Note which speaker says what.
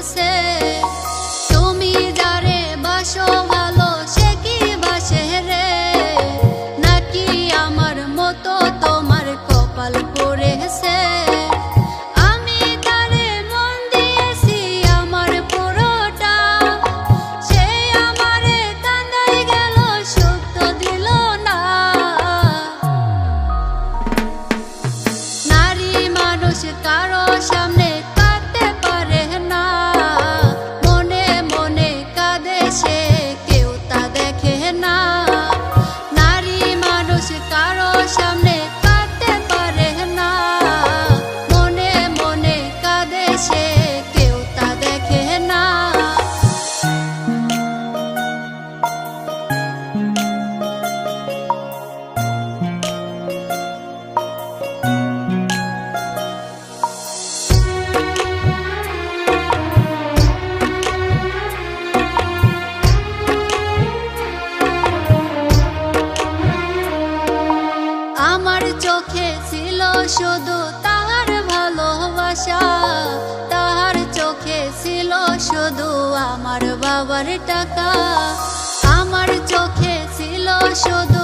Speaker 1: পড়েছে। তুমি যারে বাসো ভালো সে কি বাসে রে, নাকি আমার মতো তোমার কপাল পড়েছে। আমি তারে মন দিয়েছি আমার পুরোটা, সে আমারে কান্দাই গেল সুখ তো দিল না। নারী মানুষ কারো সামনে কাঁদতে পারে না, মনে মনে কাঁদে সে কেউ তা দেখে না। নারী মানুষ কারো সামনে কাঁদতে পারে না, মনে মনে কাঁদে সে কেউ তা দেখে না। আমার চোখে ছিল শুধু তাহার ভালোবাসা, তাহার চোখে ছিল শুধু আমার বাবার টাকা। আমার চোখে ছিল শুধু